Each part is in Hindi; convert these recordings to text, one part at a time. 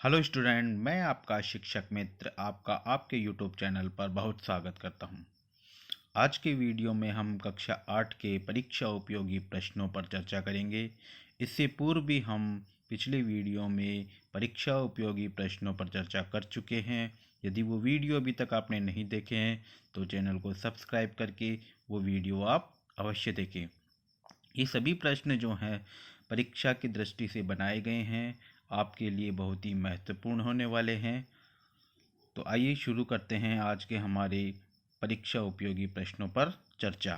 हेलो स्टूडेंट, मैं आपका शिक्षक मित्र आपका आपके यूट्यूब चैनल पर बहुत स्वागत करता हूं। आज के वीडियो में हम कक्षा 8 के परीक्षा उपयोगी प्रश्नों पर चर्चा करेंगे। इससे पूर्व भी हम पिछले वीडियो में परीक्षा उपयोगी प्रश्नों पर चर्चा कर चुके हैं। यदि वो वीडियो अभी तक आपने नहीं देखे हैं तो चैनल को सब्सक्राइब करके वो वीडियो आप अवश्य देखें। ये सभी प्रश्न जो हैं परीक्षा की दृष्टि से बनाए गए हैं, आपके लिए बहुत ही महत्वपूर्ण होने वाले हैं। तो आइए शुरू करते हैं आज के हमारे परीक्षा उपयोगी प्रश्नों पर चर्चा।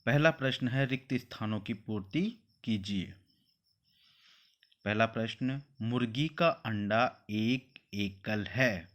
पहला प्रश्न है, रिक्त स्थानों की पूर्ति कीजिए। पहला प्रश्न, मुर्गी का अंडा एक एकल है।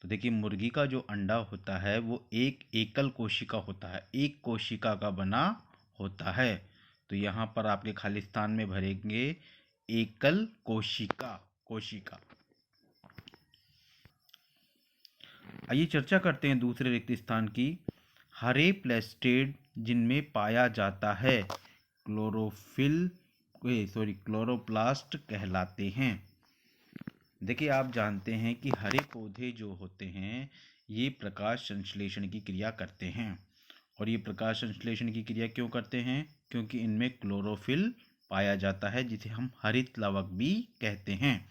तो देखिए, मुर्गी का जो अंडा होता है वो एक एकल कोशिका होता है, एक कोशिका का बना होता है। तो यहाँ पर आपके खाली स्थान में भरेंगे एकल कोशिका। आइए चर्चा करते हैं दूसरे रिक्त स्थान की। हरे प्लेस्टेड जिनमें पाया जाता है क्लोरोप्लास्ट कहलाते हैं। देखिए, आप जानते हैं कि हरे पौधे जो होते हैं ये प्रकाश संश्लेषण की क्रिया करते हैं। और ये प्रकाश संश्लेषण की क्रिया क्यों करते हैं? क्योंकि इनमें क्लोरोफिल पाया जाता है, जिसे हम हरित लवक भी कहते हैं।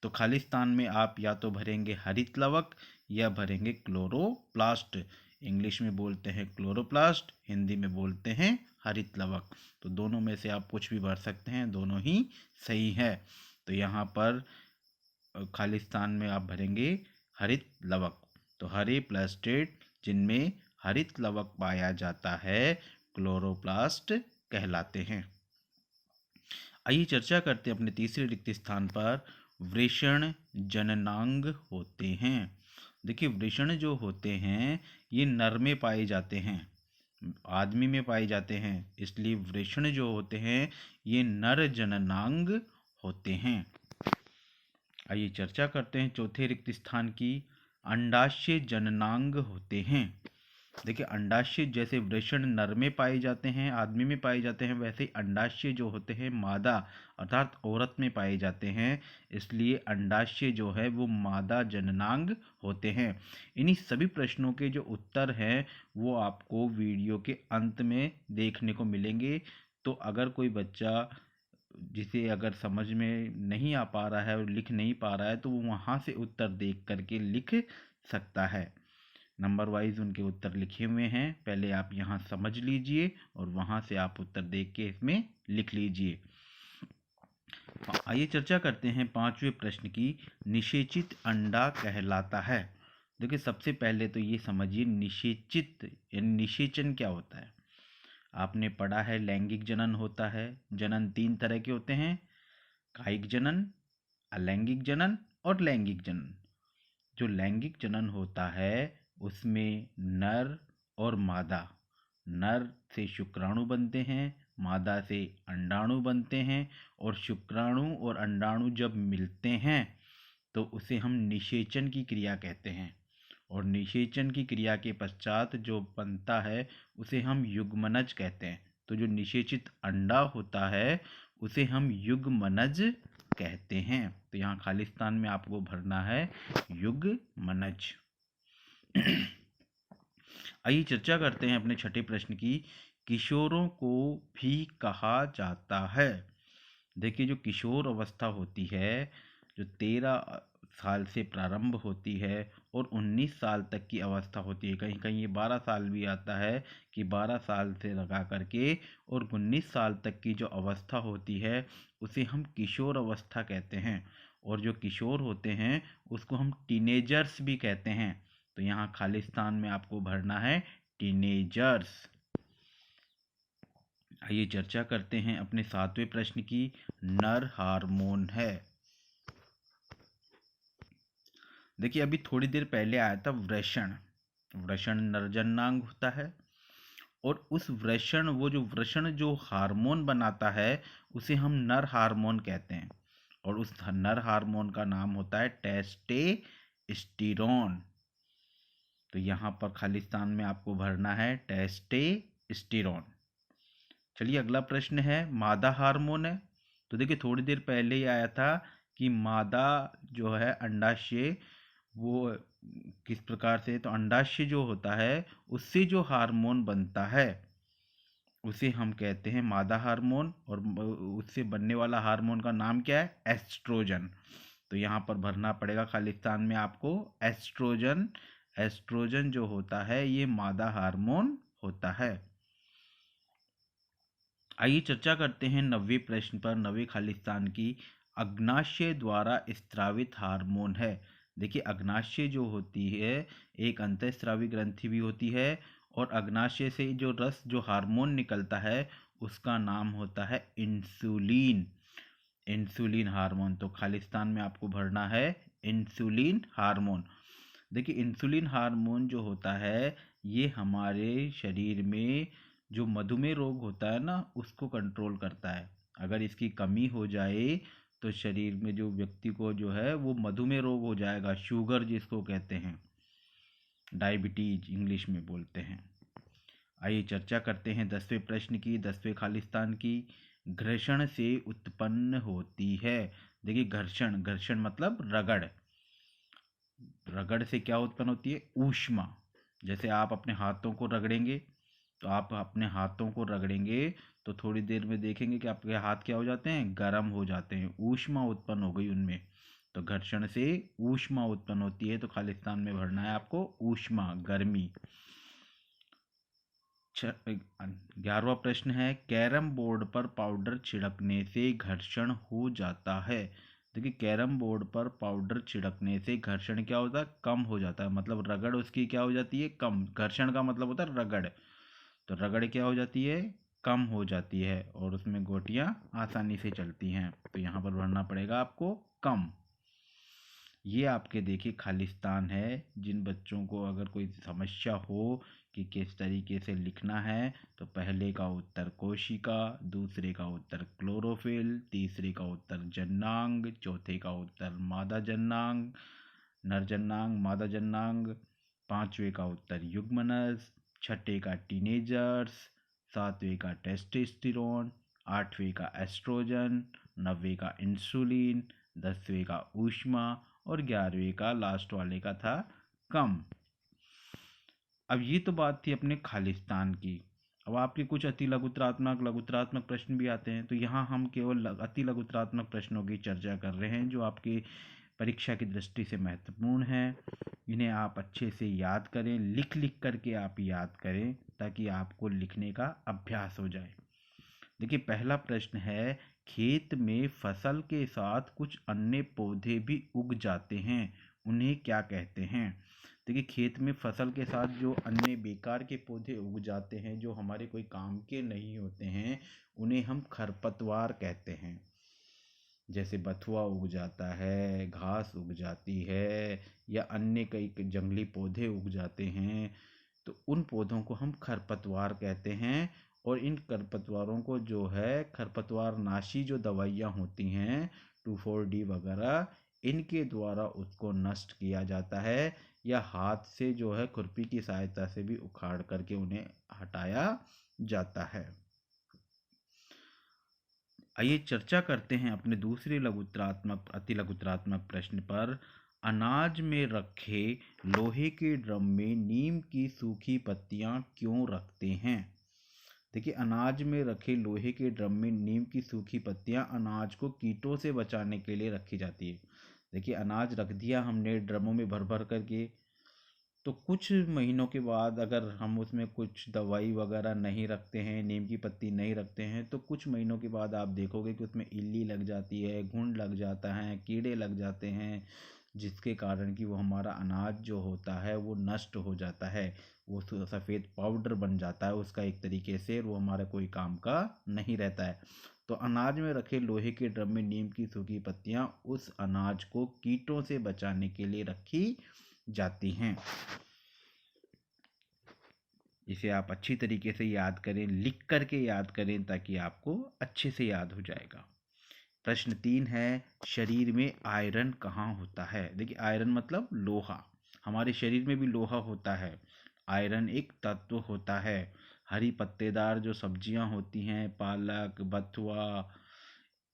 तो खाली स्थान में आप या तो भरेंगे हरित लवक या भरेंगे क्लोरोप्लास्ट। इंग्लिश में बोलते हैं क्लोरोप्लास्ट, हिंदी में बोलते हैं हरित लवक। तो दोनों में से आप कुछ भी भर सकते हैं, दोनों ही सही है। तो यहाँ पर खाली स्थान में आप भरेंगे हरित लवक। तो हरे प्लास्टेड जिनमें हरित लवक पाया जाता है क्लोरोप्लास्ट कहलाते हैं। आइए चर्चा करते हैं अपने तीसरे रिक्त स्थान पर, वृषण जननांग होते हैं। देखिए, वृषण जो होते हैं ये नर में पाए जाते हैं, आदमी में पाए जाते हैं, इसलिए वृषण जो होते हैं ये नर जननांग होते हैं। आइए चर्चा करते हैं चौथे रिक्त स्थान की, अंडाशय जननांग होते हैं। देखिए, अंडाशय जैसे वृषण नर में पाए जाते हैं, आदमी में पाए जाते हैं, वैसे ही अंडाशय जो होते हैं मादा अर्थात औरत में पाए जाते हैं, इसलिए अंडाशय जो है वो मादा जननांग होते हैं। इन्हीं सभी प्रश्नों के जो उत्तर हैं वो आपको वीडियो के अंत में देखने को मिलेंगे। तो अगर कोई बच्चा जिसे अगर समझ में नहीं आ पा रहा है और लिख नहीं पा रहा है तो वो वहाँ से उत्तर देख करके लिख सकता है। नंबर वाइज उनके उत्तर लिखे हुए हैं, पहले आप यहाँ समझ लीजिए और वहाँ से आप उत्तर देख के इसमें लिख लीजिए। आइए चर्चा करते हैं पांचवें प्रश्न की, निषेचित अंडा कहलाता है। देखिए, सबसे पहले तो ये समझिए निषेचित यानी निषेचन क्या होता है। आपने पढ़ा है लैंगिक जनन होता है। जनन तीन तरह के होते हैं, कायिक जनन, अलैंगिक जनन और लैंगिक जनन। जो लैंगिक जनन होता है उसमें नर और मादा, नर से शुक्राणु बनते हैं, मादा से अंडाणु बनते हैं, और शुक्राणु और अंडाणु जब मिलते हैं तो उसे हम निषेचन की क्रिया कहते हैं। और निषेचन की क्रिया के पश्चात जो बनता है उसे हम युग्मनज कहते हैं। तो जो निषेचित अंडा होता है उसे हम युग्मनज कहते हैं। तो यहाँ खाली स्थान में आपको भरना है युग्मनज। आइए चर्चा करते हैं अपने छठे प्रश्न की, किशोरों को भी कहा जाता है। देखिए, जो किशोर अवस्था होती है जो 13 साल से प्रारंभ होती है और 19 साल तक की अवस्था होती है, कहीं कहीं ये 12 साल भी आता है कि 12 साल से लगा करके और 19 साल तक की जो अवस्था होती है उसे हम किशोर अवस्था कहते हैं। और जो किशोर होते हैं उसको हम टीनेजर्स भी कहते हैं। तो यहाँ खाली स्थान में आपको भरना है टीनेजर्स। आइए चर्चा करते हैं अपने सातवें प्रश्न की, नर हार्मोन है। देखिए, अभी थोड़ी देर पहले आया था वृषण। वृषण नरजनांग होता है और उस वृषण जो हार्मोन बनाता है उसे हम नर हार्मोन कहते हैं। और उस नर हार्मोन का नाम होता है टेस्टेस्टिरोन। तो यहाँ पर खाली स्थान में आपको भरना है टेस्टेस्टिरोन। चलिए, अगला प्रश्न है, मादा हार्मोन है। तो देखिए, थोड़ी देर पहले ही आया था कि मादा जो है अंडाशय वो किस प्रकार से, तो अंडाशय जो होता है उससे जो हार्मोन बनता है उसे हम कहते हैं मादा हार्मोन, और उससे बनने वाला हार्मोन का नाम क्या है, एस्ट्रोजन। तो यहाँ पर भरना पड़ेगा खालिस्तान में आपको एस्ट्रोजन। एस्ट्रोजन जो होता है ये मादा हार्मोन होता है। आइए चर्चा करते हैं 90वें प्रश्न पर, 90वें खालिस्तान की। अग्नाशय द्वारा स्त्रावित हार्मोन है। देखिए अग्नाशय जो होती है एक अंतःस्रावी ग्रंथि भी होती है, और अग्नाशय से जो रस जो हार्मोन निकलता है उसका नाम होता है इंसुलिन। इंसुलिन हार्मोन, तो खालिस्तान में आपको भरना है इंसुलिन हार्मोन। देखिए इंसुलिन हार्मोन जो होता है ये हमारे शरीर में जो मधुमेह रोग होता है ना उसको कंट्रोल करता है। अगर इसकी कमी हो जाए तो शरीर में जो व्यक्ति को जो है वो मधुमेह रोग हो जाएगा, शुगर जिसको कहते हैं, डायबिटीज इंग्लिश में बोलते हैं। आइए चर्चा करते हैं 10वें प्रश्न की, 10वें खालिस्तान की। घर्षण से उत्पन्न होती है। देखिए घर्षण, घर्षण मतलब रगड़। रगड़ से क्या उत्पन्न होती है, ऊष्मा। जैसे आप अपने हाथों को रगड़ेंगे, तो आप अपने हाथों को रगड़ेंगे तो थोड़ी देर में देखेंगे कि आपके हाथ क्या हो जाते हैं, गर्म हो जाते हैं, ऊष्मा उत्पन्न हो गई उनमें। तो घर्षण से ऊष्मा उत्पन्न होती है, तो खालिस्तान में भरना है आपको ऊष्मा, गर्मी। 11वां प्रश्न है, कैरम बोर्ड पर पाउडर छिड़कने से घर्षण हो जाता है। देखिए कैरम बोर्ड पर पाउडर छिड़कने से घर्षण क्या होता है, कम हो जाता है। मतलब रगड़ उसकी क्या हो जाती है, कम। घर्षण का मतलब होता है रगड़, तो रगड़ क्या हो जाती है, कम हो जाती है, और उसमें गोटियां आसानी से चलती हैं। तो यहाँ पर भरना पड़ेगा आपको कम। ये आपके देखिए खालिस्तान है। जिन बच्चों को अगर कोई समस्या हो कि किस तरीके से लिखना है, तो पहले का उत्तर कोशिका, दूसरे का उत्तर क्लोरोफिल, तीसरे का उत्तर जन्नांग, चौथे का उत्तर मादा जन्नांग, नर जन्नांग, मादा जन्नांग, पांचवे का उत्तर युग्मनस, छठे का टीनेजर्स, सातवें का टेस्टोस्टेरोन, आठवें का एस्ट्रोजन, नौवें का इंसुलिन, 10वें का ऊष्मा, और 11वें का लास्ट वाले का था कम। अब ये तो बात थी अपने खालिस्तान की। अब आपके कुछ अति लघुतरात्मक लघुतरात्मक प्रश्न भी आते हैं, तो यहाँ हम केवल अति लघुतरात्मक प्रश्नों की चर्चा कर रहे हैं जो आपकी परीक्षा की दृष्टि से महत्वपूर्ण है। इन्हें आप अच्छे से याद करें, लिख लिख करके आप याद करें ताकि आपको लिखने का अभ्यास हो जाए। देखिए पहला प्रश्न है, खेत में फसल के साथ कुछ अन्य पौधे भी उग जाते हैं, उन्हें क्या कहते हैं। देखिए खेत में फसल के साथ जो अन्य बेकार के पौधे उग जाते हैं जो हमारे कोई काम के नहीं होते हैं, उन्हें हम खरपतवार कहते हैं। जैसे बथुआ उग जाता है, घास उग जाती है, या अन्य कई जंगली पौधे उग जाते हैं, तो उन पौधों को हम खरपतवार कहते हैं। और इन खरपतवारों को जो है खरपतवार नाशी जो दवाइयाँ होती हैं 2,4-D वगैरह, इनके द्वारा उसको नष्ट किया जाता है, या हाथ से जो है खुरपी की सहायता से भी उखाड़ करके उन्हें हटाया जाता है। आइए चर्चा करते हैं अपने दूसरे लघुतरात्मक अति लघुतरात्मक प्रश्न पर। अनाज में रखे लोहे के ड्रम में नीम की सूखी पत्तियां क्यों रखते हैं। देखिए अनाज में रखे लोहे के ड्रम में नीम की सूखी पत्तियां अनाज को कीटों से बचाने के लिए रखी जाती है। देखिए अनाज रख दिया हमने ड्रमों में भर भर करके, तो कुछ महीनों के बाद अगर हम उसमें कुछ दवाई वगैरह नहीं रखते हैं, नीम की पत्ती नहीं रखते हैं, तो कुछ महीनों के बाद आप देखोगे कि उसमें इल्ली लग जाती है, घुन लग जाता है, कीड़े लग जाते हैं, जिसके कारण कि वो हमारा अनाज जो होता है वो नष्ट हो जाता है, वो सफ़ेद पाउडर बन जाता है उसका एक तरीके से, वो हमारा कोई काम का नहीं रहता है। तो अनाज में रखे लोहे के ड्रम में नीम की सूखी पत्तियां उस अनाज को कीटों से बचाने के लिए रखी जाती हैं। इसे आप अच्छी तरीके से याद करें, लिख करके याद करें ताकि आपको अच्छे से याद हो जाएगा। प्रश्न 3 है, शरीर में आयरन कहाँ होता है। देखिए आयरन मतलब लोहा, हमारे शरीर में भी लोहा होता है। आयरन एक तत्व होता है। हरी पत्तेदार जो सब्जियां होती हैं, पालक, बथुआ,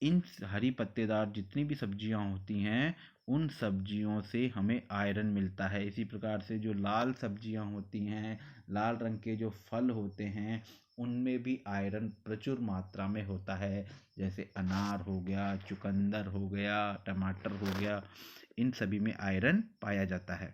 इन हरी पत्तेदार जितनी भी सब्जियां होती हैं उन सब्जियों से हमें आयरन मिलता है। इसी प्रकार से जो लाल सब्जियां होती हैं, लाल रंग के जो फल होते हैं, उनमें भी आयरन प्रचुर मात्रा में होता है। जैसे अनार हो गया, चुकंदर हो गया, टमाटर हो गया, इन सभी में आयरन पाया जाता है।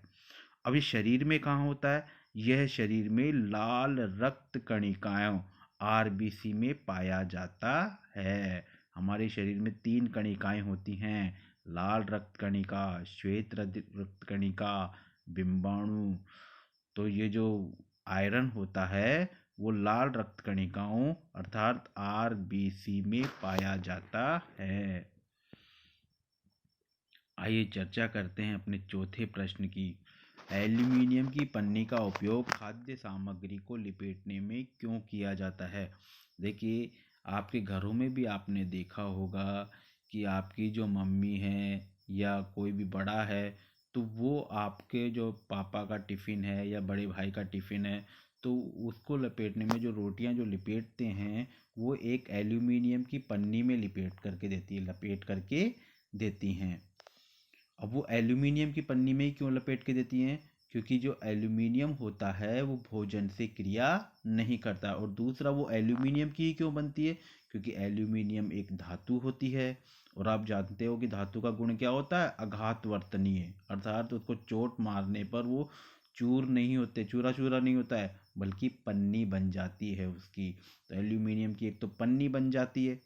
अब ये शरीर में कहाँ होता है? यह शरीर में लाल रक्त कणिकाओं आरबीसी में पाया जाता है। हमारे शरीर में 3 कणिकाएं होती हैं, लाल रक्त कणिका, श्वेत रक्त कणिका, बिंबाणु। तो ये जो आयरन होता है वो लाल रक्त कणिकाओं अर्थात आरबीसी में पाया जाता है। आइए चर्चा करते हैं अपने चौथे प्रश्न की। एल्यूमीनियम की पन्नी का उपयोग खाद्य सामग्री को लपेटने में क्यों किया जाता है? देखिए, आपके घरों में भी आपने देखा होगा कि आपकी जो मम्मी है या कोई भी बड़ा है, तो वो आपके जो पापा का टिफ़िन है या बड़े भाई का टिफ़िन है, तो उसको लपेटने में जो रोटियां जो लपेटते हैं वो एक एल्यूमिनियम की पन्नी में लपेट करके देती हैं। अब वो एल्यूमिनियम की पन्नी में ही क्यों लपेट के देती हैं? क्योंकि जो एल्यूमिनियम होता है वो भोजन से क्रिया नहीं करता। और दूसरा, वो एल्यूमिनियम की ही क्यों बनती है? क्योंकि एल्यूमिनियम एक धातु होती है और आप जानते हो कि धातु का गुण क्या होता है? आघात वर्तनीय, अर्थात उसको चोट मारने पर वो चूर नहीं होते, चूरा चूरा नहीं होता है, बल्कि पन्नी बन जाती है उसकी। तो एल्यूमिनियम की एक तो पन्नी बन जाती है,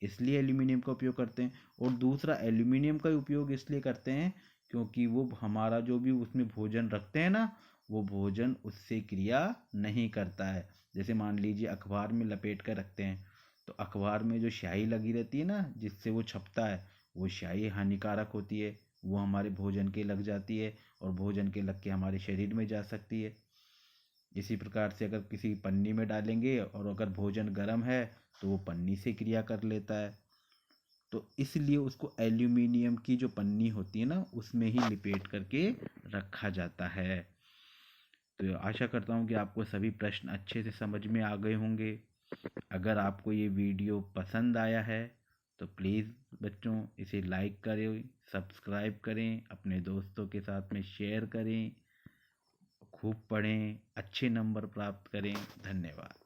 इसलिए एल्यूमिनियम का उपयोग करते हैं। और दूसरा, एल्यूमिनियम का उपयोग इसलिए करते हैं क्योंकि वो हमारा जो भी उसमें भोजन रखते हैं ना, वो भोजन उससे क्रिया नहीं करता है। जैसे मान लीजिए अखबार में लपेट कर रखते हैं, तो अखबार में जो स्याही लगी रहती है ना जिससे वो छपता है, वो स्याही हानिकारक होती है, वो हमारे भोजन के लग जाती है और भोजन के लग के हमारे शरीर में जा सकती है। इसी प्रकार से अगर किसी पन्नी में डालेंगे और अगर भोजन गर्म है तो वो पन्नी से क्रिया कर लेता है। तो इसलिए उसको एल्यूमिनियम की जो पन्नी होती है ना उसमें ही लिपेट करके रखा जाता है। तो आशा करता हूँ कि आपको सभी प्रश्न अच्छे से समझ में आ गए होंगे। अगर आपको ये वीडियो पसंद आया है तो प्लीज़ बच्चों इसे लाइक करें, सब्सक्राइब करें, अपने दोस्तों के साथ में शेयर करें, खूब पढ़ें, अच्छे नंबर प्राप्त करें। धन्यवाद।